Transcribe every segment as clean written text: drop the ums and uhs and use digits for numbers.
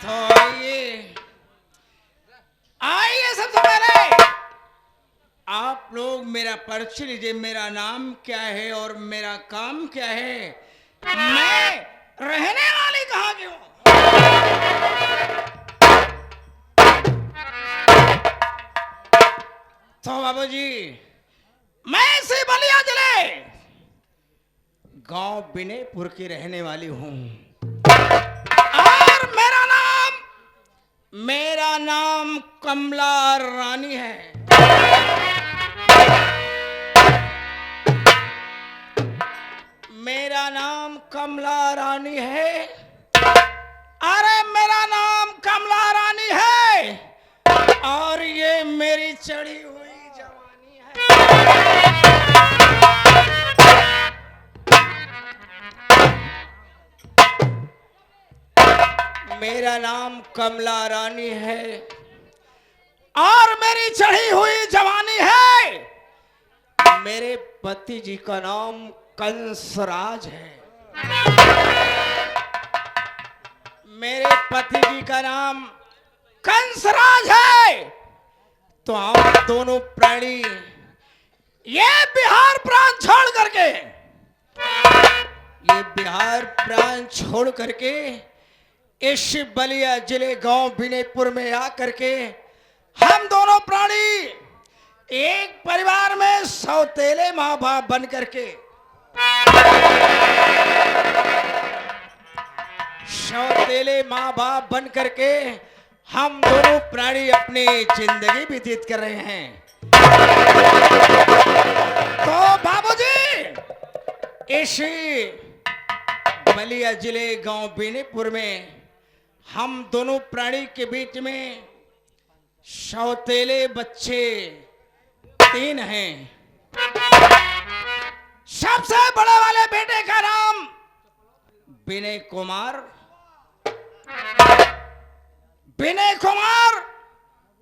तो आइए सबसे पहले आप लोग मेरा परिचय लीजिए। मेरा नाम क्या है और मेरा काम क्या है, मैं रहने वाली कहाँ की हूँ। तो बाबूजी, मैं इसी बलिया जिले गांव बिनेपुर की रहने वाली हूँ और मेरा नाम कमला रानी है। मेरा नाम कमला रानी है। अरे मेरा नाम कमला रानी है और ये मेरी चढ़ी हुई जवानी है। मेरा नाम कमला रानी है और मेरी चढ़ी हुई जवानी है। मेरे पति जी का नाम कंसराज है। मेरे पति जी का नाम कंसराज है। तो हम दोनों प्राणी ये बिहार प्रांत छोड़ करके इस बलिया जिले गांव बिनेपुर में आकर के हम दोनों प्राणी एक परिवार में सौतेले माँ बाप बन करके हम दोनों प्राणी अपनी जिंदगी व्यतीत कर रहे हैं। तो बाबूजी, इसी बलिया जिले गांव बिनेपुर में हम दोनों प्राणी के बीच में सौतेले बच्चे 3 हैं। सबसे बड़े वाले बेटे का नाम विनय कुमार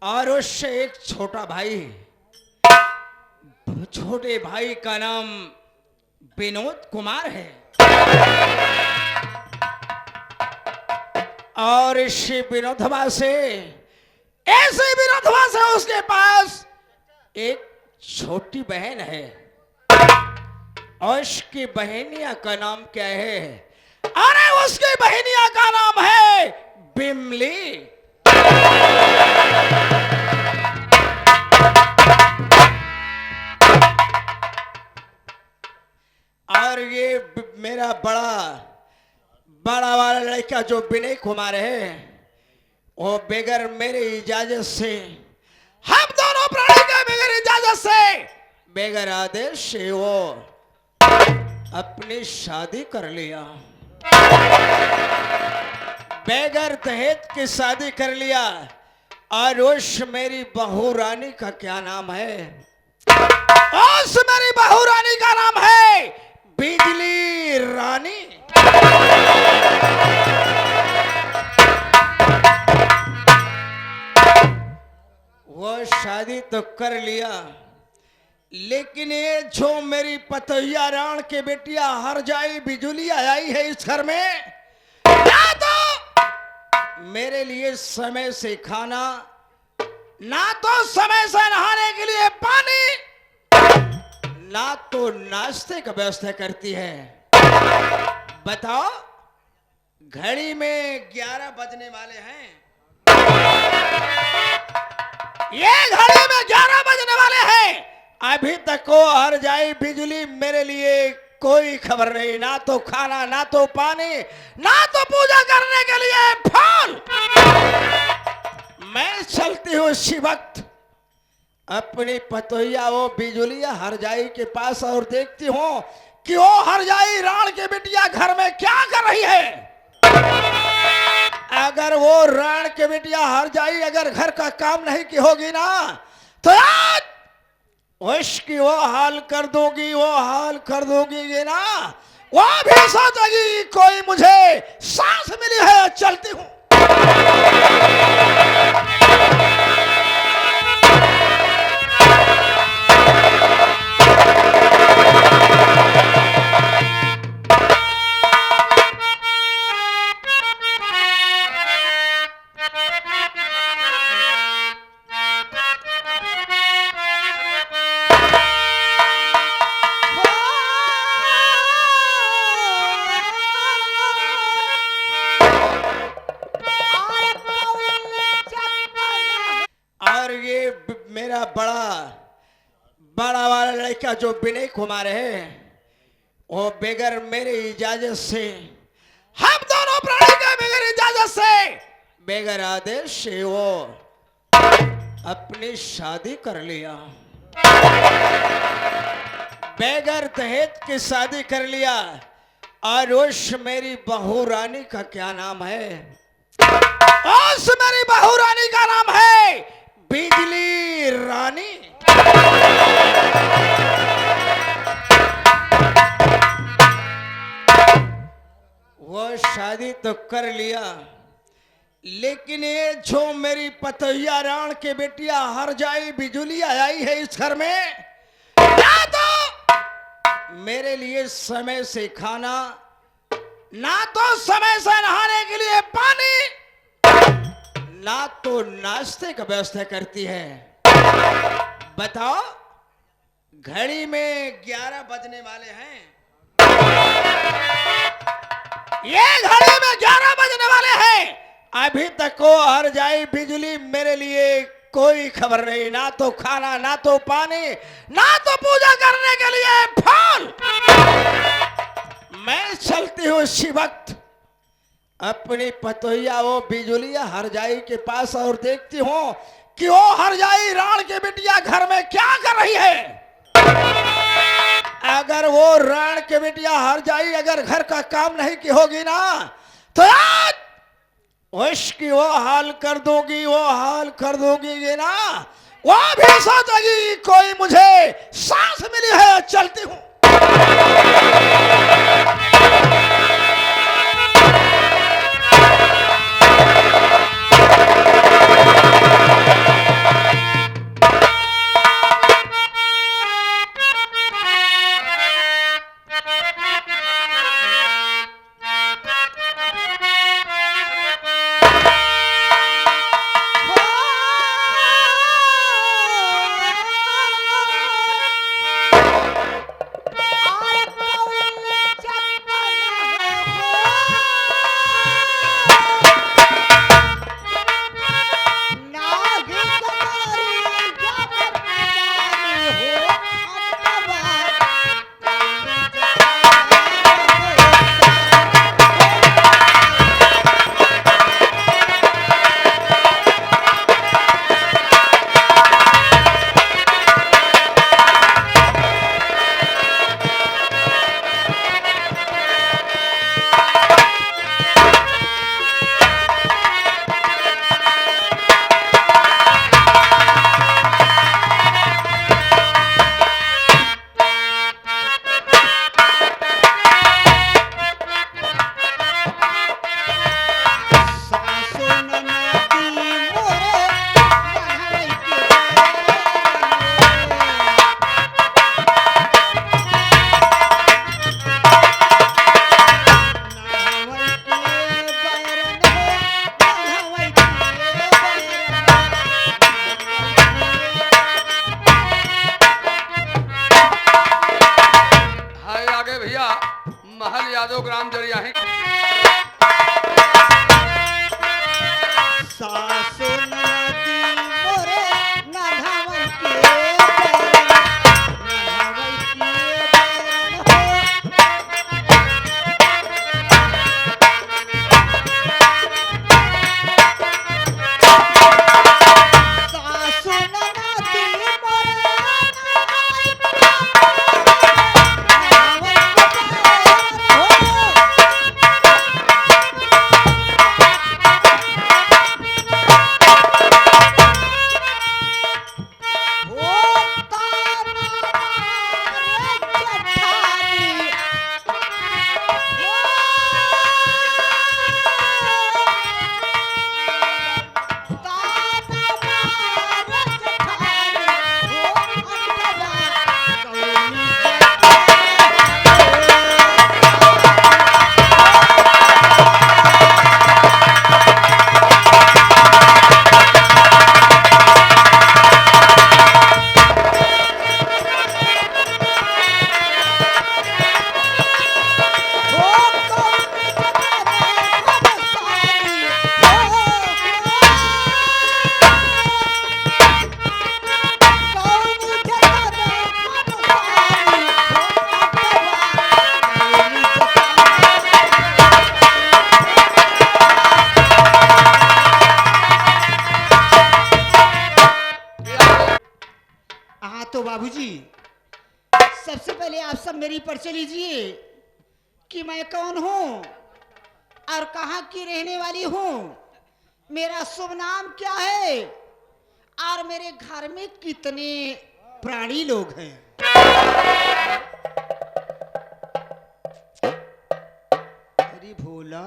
और उससे एक छोटा भाई, छोटे भाई का नाम विनोद कुमार है। और इसी विनोदवा से उसके पास एक छोटी बहन है और उसकी बहनिया का नाम क्या है? अरे उसकी बहनिया का नाम है बिमली। और ये मेरा बड़ा वाला लड़का जो विनय कुमार है, वो बगैर मेरी इजाजत से, हम दोनों प्राणी के बगैर इजाजत से, बगैर आदेश से वो अपनी शादी कर लिया। बगैर दहेज की शादी कर लिया। और उस मेरी बहू रानी का क्या नाम है? उस मेरी बहू रानी का नाम है बिजली रानी। वो शादी तो कर लिया, लेकिन ये जो मेरी पतोहिया राण के बेटिया हर जाई बिजुलिया आई है इस घर में, ना तो मेरे लिए समय से खाना, ना तो समय से नहाने के लिए पानी, ना तो नाश्ते का व्यवस्था करती है। बताओ, घड़ी में 11 बजने वाले हैं। ये घड़ी में 11 बजने वाले हैं, अभी तक को हर जाई बिजली मेरे लिए कोई खबर नहीं। ना तो खाना, ना तो पानी, ना तो पूजा करने के लिए फल। मैं चलती हूँ इसी वक्त अपनी पतोहिया वो बिजुलिया हर जाई के पास और देखती हूँ कि वो हर जाई राण के बिटिया घर में क्या कर रही है। अगर वो राण के बिटिया हर जाई अगर घर का काम नहीं की होगी ना, तो आज उसकी वो हाल कर दोगी ये ना, वो भी सोचेगी कोई मुझे सांस मिली है। चलती हूँ। और ये मेरा बड़ा बड़ा वाला लड़का जो विनय कुमार है, वो बगैर मेरी इजाजत से, हम दोनों प्राणी के बगैर इजाजत से, बगैर आदेश से वो अपनी शादी कर लिया। बगैर दहेज की शादी कर लिया। और उस मेरी बहू रानी का क्या नाम है? उस मेरी बहू रानी का नाम है बिजली रानी। वो शादी तो कर लिया, लेकिन ये जो मेरी पतोहिया राण के बेटिया हर जाई बिजुली आई है इस घर में, ना तो मेरे लिए समय से खाना, ना तो समय से नहाने के लिए पानी, ना तो नाश्ते का व्यवस्था करती है। बताओ, घड़ी में 11 बजने वाले हैं, ये घड़ी में 11 बजने वाले हैं, अभी तक को हर जाई बिजली मेरे लिए कोई खबर नहीं, ना तो खाना, ना तो पानी, ना तो पूजा करने के लिए फल। मैं चलती हूँ इसी वक्त अपनी पतोहिया वो बिजुलिया हरजाई के पास और देखती हूँ कि वो हरजाई राण के बिटिया घर में क्या कर रही है। अगर वो राण के बिटिया हरजाई अगर घर का काम नहीं की होगी ना, तो आज उसकी वो हाल कर दूंगी, वो हाल कर दूंगी ना, वो भी सोचेगी कोई मुझे सांस मिली है। चलती हूँ। महल यादव ग्राम जरिया है। बाबूजी, सबसे पहले आप सब मेरी परिचय लीजिए कि मैं कौन हूँ और कहाँ की रहने वाली हूँ, मेरा शुभ नाम क्या है और मेरे घर में कितने प्राणी लोग हैं। अरे भोला,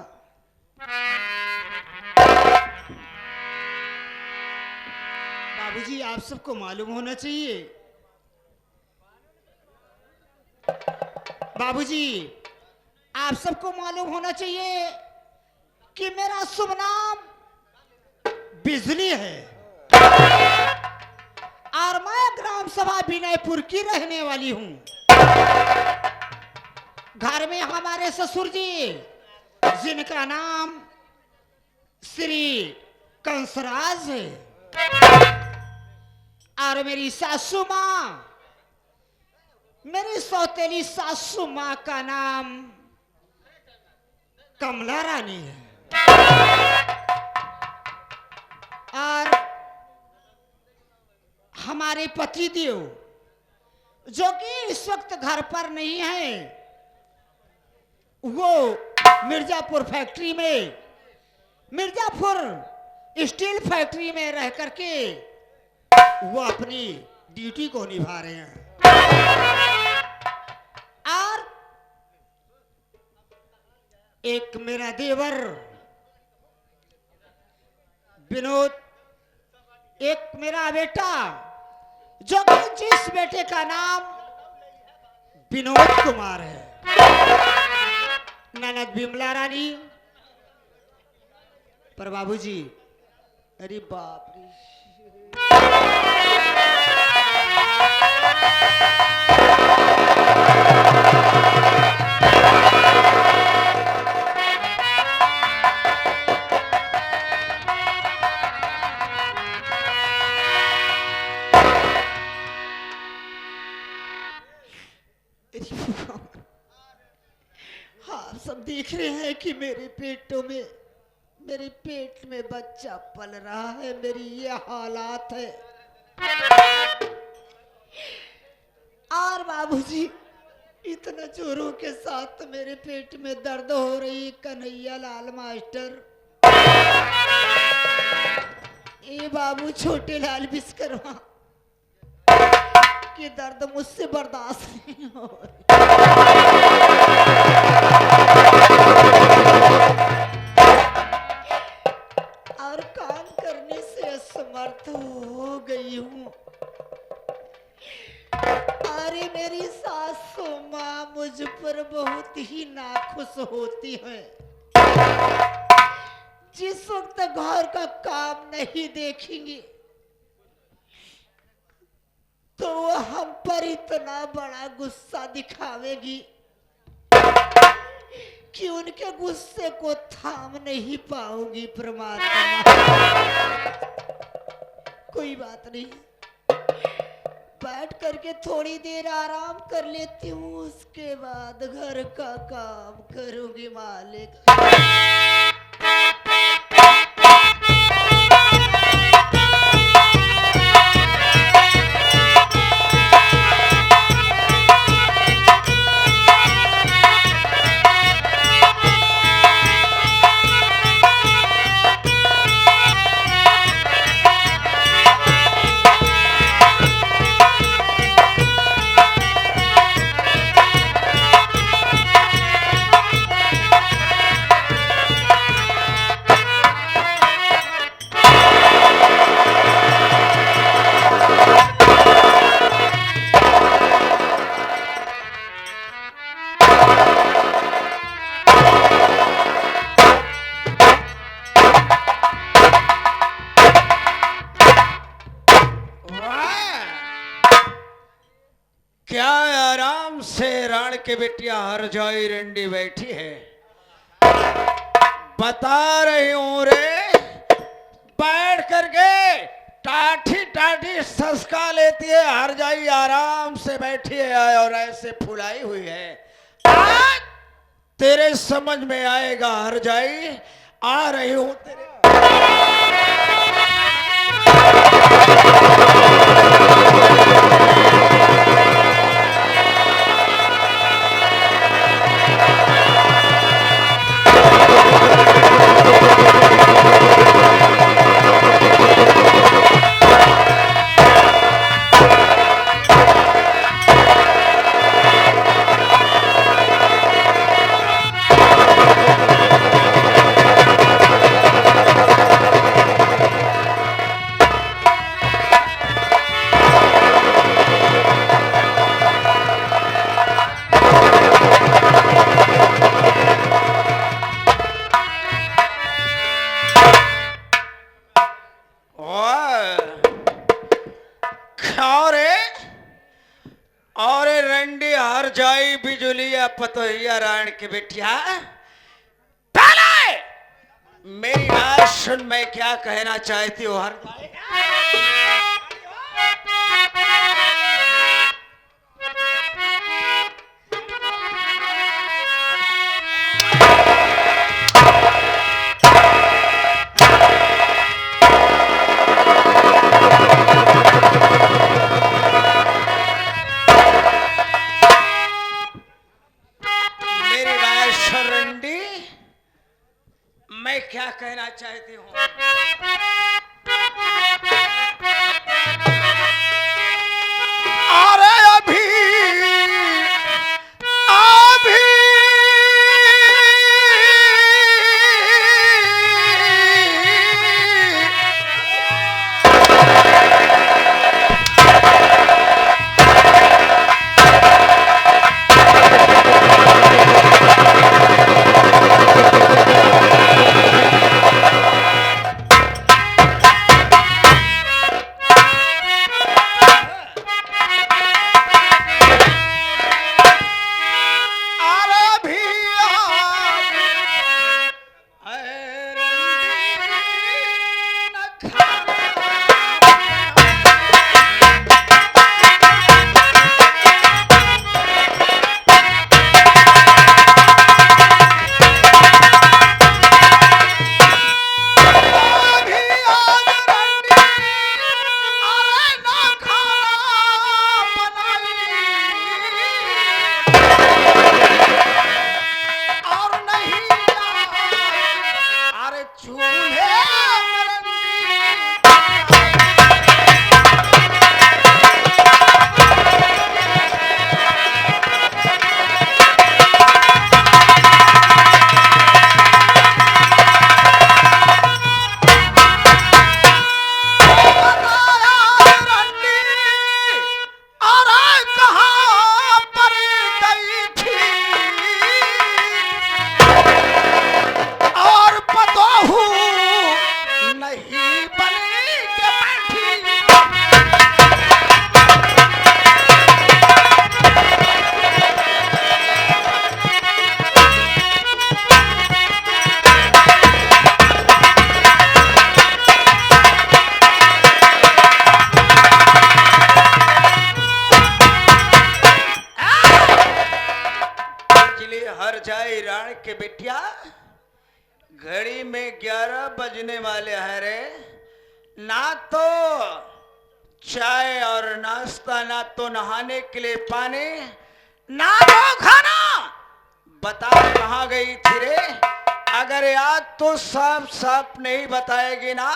बाबूजी आप सबको मालूम होना चाहिए, बाबूजी आप सबको मालूम होना चाहिए कि मेरा शुभ नाम बिजली है और मैं ग्राम सभा विनयपुर की रहने वाली हूँ। घर में हमारे ससुर जी, जिनका नाम श्री कंसराज है, और मेरी सासू माँ, मेरी सौतेली सासू माँ का नाम कमला रानी है, और हमारे पति देव जो कि इस वक्त घर पर नहीं है, वो मिर्जापुर फैक्ट्री में, मिर्जापुर स्टील फैक्ट्री में रह करके वो अपनी ड्यूटी को निभा रहे हैं। और एक मेरा देवर विनोद, एक मेरा बेटा जो कि जिस बेटे का नाम विनोद कुमार है, ननद बिमला रानी। पर बाबूजी, अरे बाप रे, आप सब देख रहे हैं कि मेरे पेट में बच्चा पल रहा है, मेरी ये हालात है। और बाबूजी, इतना जोरों के साथ मेरे पेट में दर्द हो रही, कन्हैया लाल मास्टर, ये बाबू छोटे लाल विश्वकर्मा, कि दर्द मुझसे बर्दाश्त नहीं हो और काम करने से असमर्थ हो गई हूँ। अरे मेरी सासू माँ मुझ पर बहुत ही नाखुश होती है, जिस वक्त घर का काम नहीं देखेंगी तो वो हम पर इतना बड़ा गुस्सा दिखावेगी कि उनके गुस्से को थाम नहीं पाऊंगी। परमात्मा, कोई बात नहीं, बैठ करके थोड़ी देर आराम कर लेती हूँ, उसके बाद घर का काम करूंगी मालिक। क्या आराम से राण के बेटिया हर जाई रंडी बैठी है, बता रही हूं रे, बैठ करके टाठी टाठी सस्का लेती है, हर जाई आराम से बैठी है और ऐसे फुलाई हुई है। आज तेरे समझ में आएगा हर जाई, आ रही हूं तेरे। हर जाई बिजुलिया पतोहिया राण के बेटिया, पहले मेरी बात सुन, मैं क्या कहना चाहती हूँ। हर जाई मैं क्या कहना चाहती हूँ। अरे अभी अभी हर जाए राण के बिटिया, घड़ी में 11 बजने वाले हैं रे। ना तो चाय और नाश्ता, ना तो नहाने के लिए पानी, ना तो खाना। बता कहाँ गई थी रे? अगर आज तो साफ साफ नहीं बताएगी ना,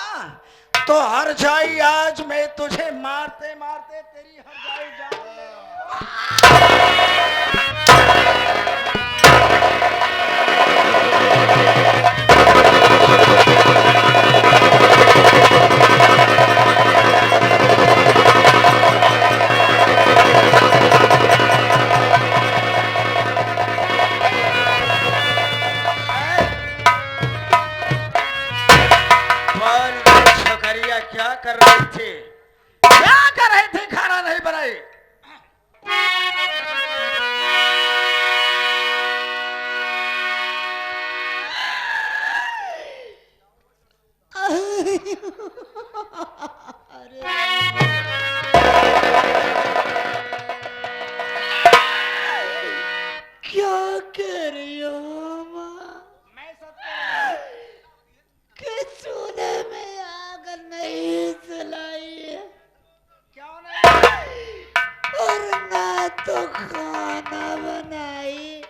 तो हर जाई आज मैं तुझे मारते मारते तेरी हर जाई जान क्या कर रही थी? क्या कर रही थी? खाना नहीं बनाई? क्या कह रही हो माँ? मैं सब कि चूल्हे में आग नहीं जलाई है, क्यों नहीं? और ना तो खाना बनाई।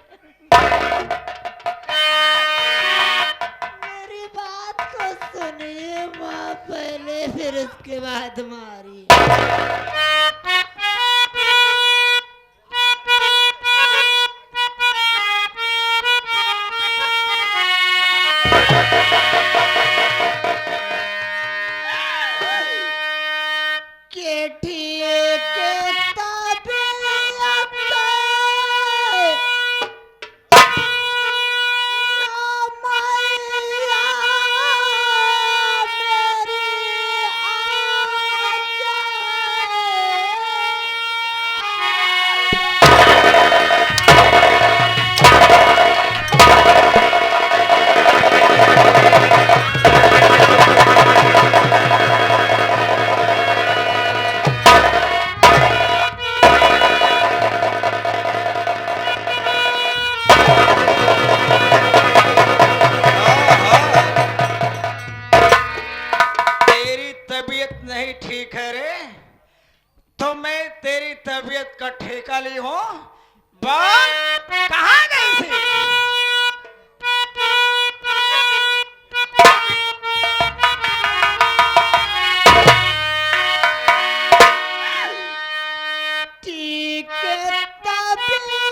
मेरी बात को सुनिए माँ पहले, फिर उसके बाद मारी। तबीयत नहीं ठीक है रे, तो मैं तेरी तबीयत का ठेका ली हूँ। बोल कहाँ गई थी? ठीक तबीयत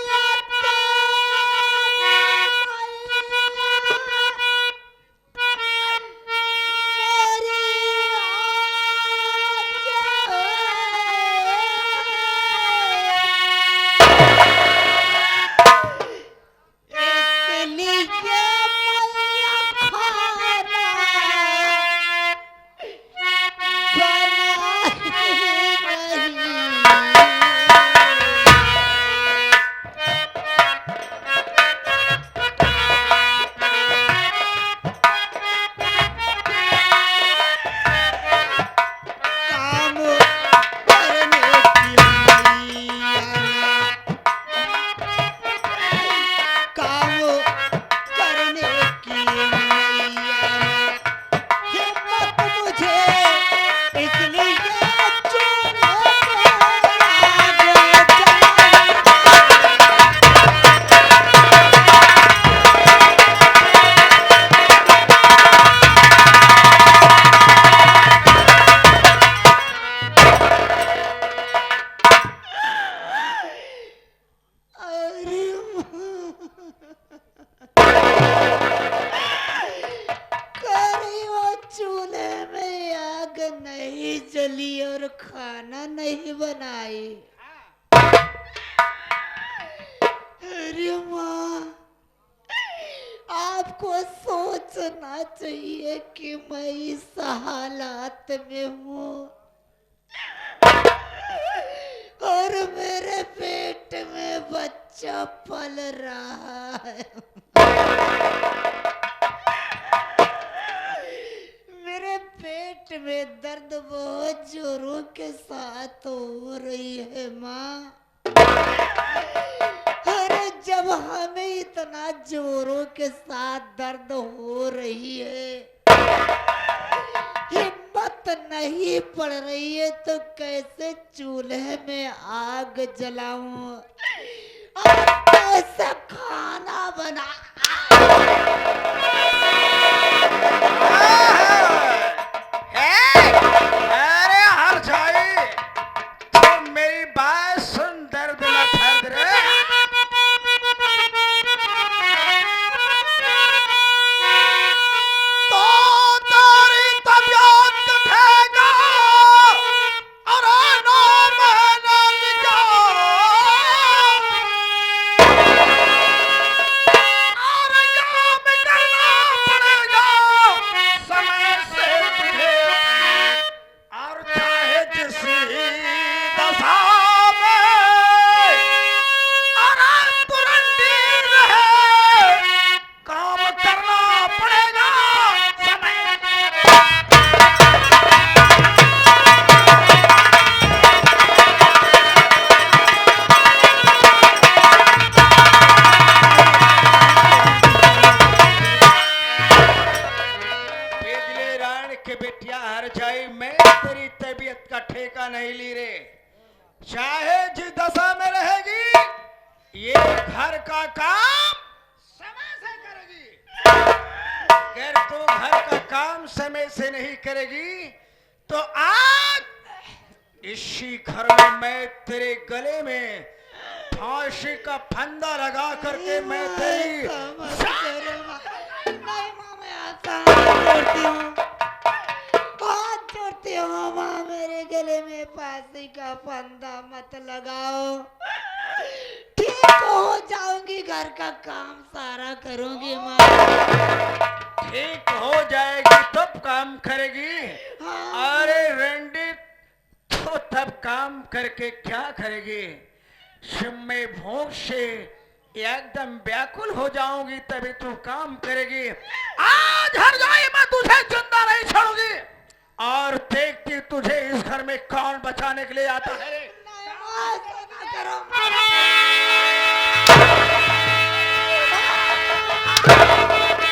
नहीं जली और खाना नहीं बनाई। अरे माँ, आपको सोचना चाहिए कि मैं इस हालात में हूँ और मेरे पेट में बच्चा पल रहा है। मेरे पेट में दर्द बहुत जोरों के साथ हो रही है माँ। अरे जब हमें इतना जोरों के साथ दर्द हो रही है, हिम्मत नहीं पड़ रही है, तो कैसे चूल्हे में आग जलाऊं और कैसे खाना बना। अरे हर जाए तो मेरी बात सुन, दर्द न फर्द रे। तो तेरी तबीयत का ठेका और 9 महीने लिखा और काम करना पड़ेगा समय से तुझे, और चाहे जिस दशा में और तुरंत रहे, काम करना पड़ेगा समय। बिजली रानी के बेटिया हर जाई, मैं तेरी तबीयत का ठेका नहीं ली रे। चाहे जिस दशा में रहेगी, ये घर का काम समय से करेगी। अगर तू घर का काम समय से नहीं करेगी, तो आज इसी घर में मैं तेरे गले में फांसी का फंदा लगा करके मैं तेरी हाथ जोड़ती हूँ माँ, मेरे गले में फांसी का फंदा मत लगाओ। ठीक हो जाऊंगी, घर का काम सारा करूंगी माँ। ठीक हो जाएगी तब काम करेगी। हाँ। अरे रंडी, तो तब काम करके क्या करेगी? मैं भूख से एकदम व्याकुल हो जाऊंगी, तभी तू काम करेगी। आज हर जाए मैं तुझे जिंदा नहीं छोड़ूंगी। और देखती तुझे इस घर में कौन बचाने के लिए आता है रे। नहीं माँ,